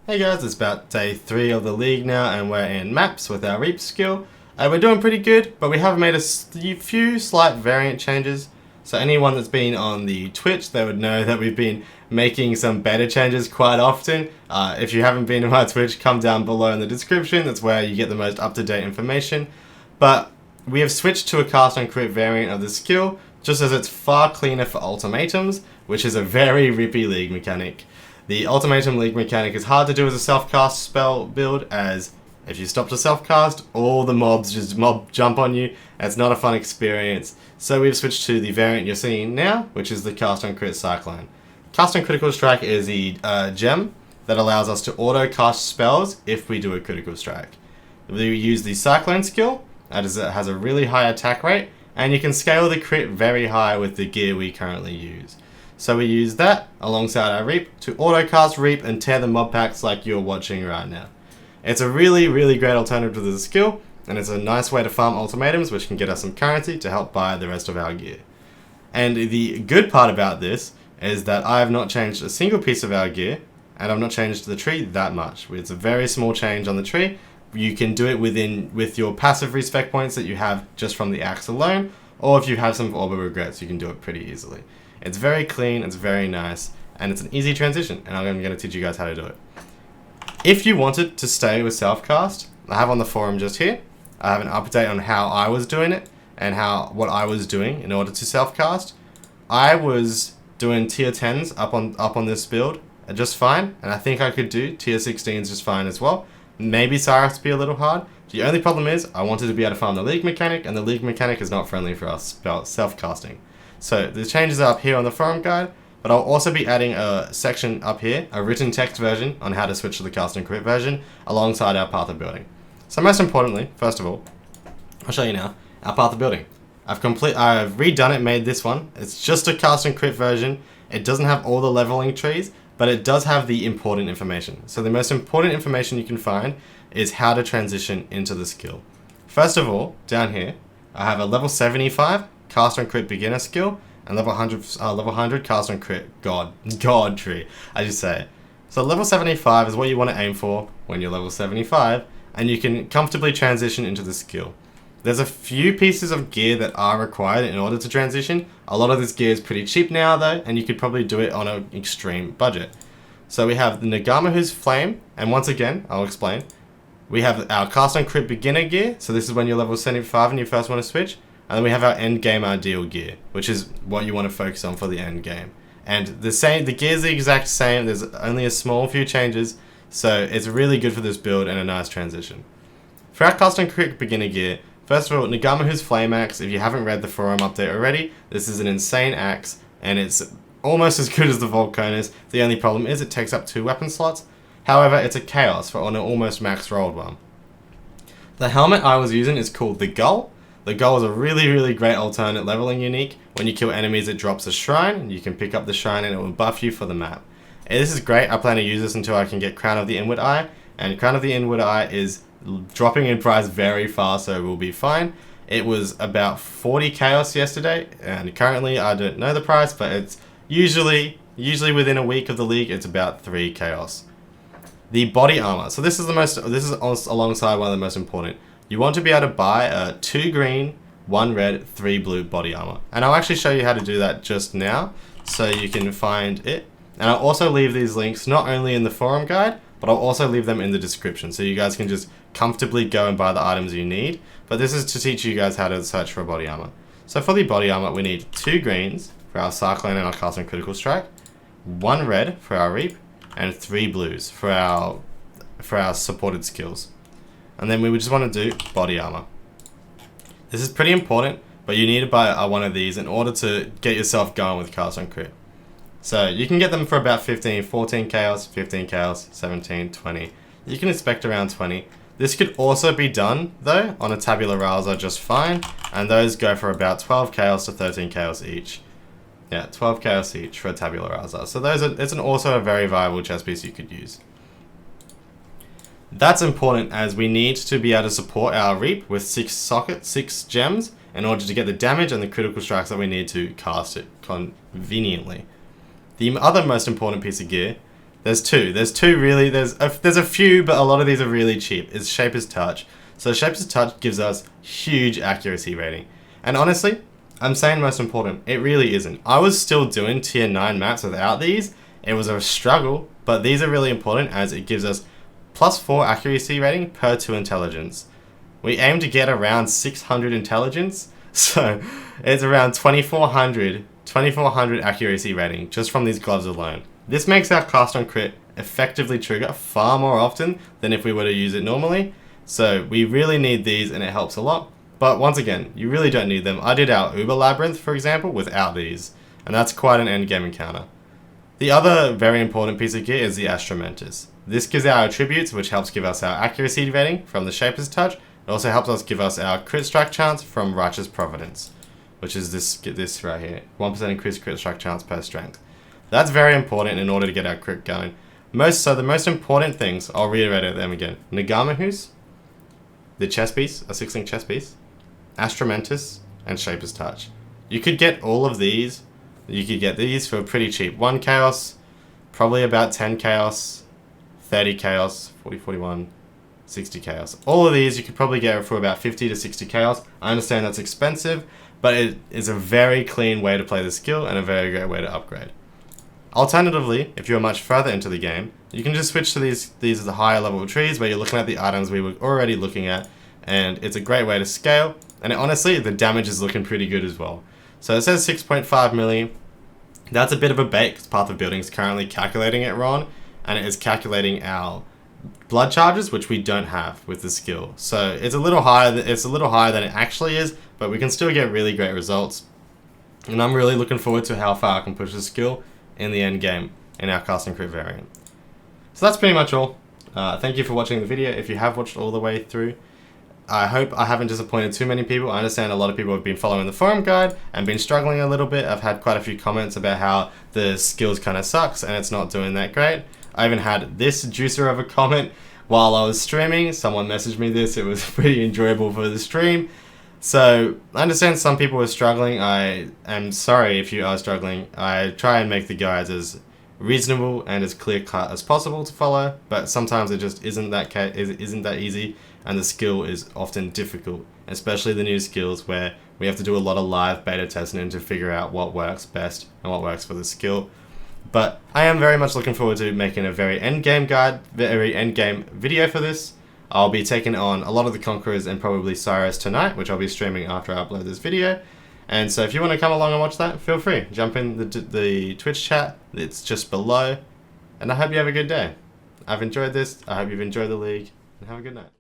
Hey guys, it's about day 3 of the league now and we're in maps with our Reap skill. We're doing pretty good, but we have made a few slight variant changes. So anyone that's been on the Twitch, they would know that we've been making some beta changes quite often. If you haven't been to my Twitch, come down below in the description, that's where you get the most up-to-date information. But we have switched to a cast and crit variant of the skill, just as it's far cleaner for ultimatums, which is a very rippy league mechanic. The Ultimatum League mechanic is hard to do as a self-cast spell build, as if you stop to self-cast, all the mobs just jump on you, and it's not a fun experience. So we've switched to the variant you're seeing now, which is the Cast on Crit Cyclone. Cast on Critical Strike is the gem that allows us to auto-cast spells if we do a Critical Strike. We use the Cyclone skill, as it has a really high attack rate, and you can scale the crit very high with the gear we currently use. So we use that alongside our Reap to auto-cast Reap and tear the mob packs like you're watching right now. It's a really great alternative to the skill, and it's a nice way to farm ultimatums, which can get us some currency to help buy the rest of our gear. And the good part about this is that I have not changed a single piece of our gear, and I've not changed the tree that much. It's a very small change on the tree. You can do it with your passive respec points that you have just from the axe alone, or if you have some Orb of Regrets, you can do it pretty easily. It's very clean, it's very nice, and it's an easy transition, and I'm going to teach you guys how to do it. If you wanted to stay with Selfcast, I have on the forum just here, I have an update on how I was doing it, and what I was doing in order to Selfcast. I was doing tier 10s up on this build just fine, and I think I could do tier 16s just fine as well. Maybe Cyrus would be a little hard. The only problem is, I wanted to be able to farm the league mechanic, and the league mechanic is not friendly for us self-casting. So the changes are up here on the forum guide, but I'll also be adding a section up here, a written text version on how to switch to the cast and crit version alongside our path of building. So most importantly, first of all, I'll show you now, our path of building. I've redone it, made this one. It's just a cast and crit version. It doesn't have all the leveling trees, but it does have the important information. So the most important information you can find is how to transition into the skill. First of all, down here, I have a level 75 cast on crit beginner skill and level 100 cast on crit god tree, I just say. So level 75 is what you want to aim for when you're level 75, and you can comfortably transition into the skill. There's a few pieces of gear that are required in order to transition. A lot of this gear is pretty cheap now though, and you could probably do it on an extreme budget. So we have the Nagamahu's Flame, and once again, I'll explain. We have our cast on crit beginner gear, so this is when you're level 75 and you first want to switch. And then we have our end game ideal gear, which is what you want to focus on for the end game. And the gear's the exact same, there's only a small few changes, so it's really good for this build and a nice transition. For our cast and crit beginner gear, first of all, Nagamahu's Flame Axe, if you haven't read the forum update already, this is an insane axe, and it's almost as good as the Volcanus. The only problem is it takes up 2 weapon slots. However, it's a chaos for an almost max rolled one. The helmet I was using is called the Gull. The Gull is a really great alternate leveling unique. When you kill enemies, it drops a shrine, and you can pick up the shrine and it will buff you for the map. And this is great. I plan to use this until I can get Crown of the Inward Eye, and Crown of the Inward Eye is dropping in price very fast, so we'll be fine. It was about 40 chaos yesterday, and currently I don't know the price, but it's usually within a week of the league, it's about 3 chaos. The body armor. So this is alongside one of the most important. You want to be able to buy a 2 green, 1 red, 3 blue body armor. And I'll actually show you how to do that just now, so you can find it. And I'll also leave these links not only in the forum guide, but I'll also leave them in the description, so you guys can just comfortably go and buy the items you need. But this is to teach you guys how to search for a body armor. So for the body armor, we need 2 greens for our Cyclone and our Cast and Critical Strike, 1 red for our Reap, and 3 blues for our supported skills. And then we would just want to do body armor. This is pretty important, but you need to buy one of these in order to get yourself going with cast on crit. So you can get them for about 14 chaos, 15 chaos, 17, 20. You can expect around 20. This could also be done though on a tabula rasa just fine, and those go for about 12 chaos to 13 chaos each. Yeah, 12 chaos each for a tabula rasa. So it's also a very viable chess piece you could use. That's important as we need to be able to support our Reap with 6 gems in order to get the damage and the critical strikes that we need to cast it conveniently. The other most important piece of gear There's two. There's a few, but a lot of these are really cheap. It's Shaper's Touch. So Shaper's Touch gives us huge accuracy rating. And honestly, I'm saying most important, it really isn't. I was still doing tier 9 maps without these. It was a struggle, but these are really important as it gives us +4 accuracy rating per 2 intelligence. We aim to get around 600 intelligence, so it's around 2400 accuracy rating just from these gloves alone. This makes our cast on crit effectively trigger far more often than if we were to use it normally. So we really need these and it helps a lot. But once again, you really don't need them. I did our Uber Labyrinth, for example, without these. And that's quite an endgame encounter. The other very important piece of gear is the Astromentis. This gives our attributes, which helps give us our accuracy rating from the Shaper's Touch. It also helps us give us our crit strike chance from Righteous Providence, which is this right here. 1% increased crit strike chance per strength. That's very important in order to get our crit going. So the most important things, I'll reiterate them again. Nagamahus, the chess piece, a 6-link chess piece, Astromentis, and Shaper's Touch. You could get all of these. You could get these for pretty cheap. 1 chaos, probably about 10 chaos, 30 chaos, 40, 41, 60 chaos. All of these you could probably get for about 50 to 60 chaos. I understand that's expensive, but it is a very clean way to play the skill and a very great way to upgrade. Alternatively, if you're much further into the game, you can just switch to these are the higher level trees where you're looking at the items we were already looking at, and it's a great way to scale, and honestly, the damage is looking pretty good as well. So it says 6.5 milli. That's a bit of a bait because Path of Building is currently calculating it wrong, and it is calculating our blood charges, which we don't have with the skill. So it's a little higher than it actually is, but we can still get really great results. And I'm really looking forward to how far I can push the skill in the end game in our cast and crit variant. So that's pretty much all. Thank you for watching the video. If you have watched all the way through, I hope I haven't disappointed too many people. I understand a lot of people have been following the forum guide and been struggling a little bit. I've had quite a few comments about how the skills kind of sucks and it's not doing that great. I even had this juicer of a comment while I was streaming. Someone messaged me this. It was pretty enjoyable for the stream. So I understand some people are struggling. I am sorry if you are struggling. I try and make the guides as reasonable and as clear cut as possible to follow, but sometimes it just isn't that easy, and the skill is often difficult, especially the new skills where we have to do a lot of live beta testing to figure out what works best and what works for the skill. But I am very much looking forward to making a very end game video for this. I'll be taking on a lot of the Conquerors and probably Cyrus tonight, which I'll be streaming after I upload this video. And so if you want to come along and watch that, feel free. Jump in the Twitch chat. It's just below. And I hope you have a good day. I've enjoyed this. I hope you've enjoyed the league. And have a good night.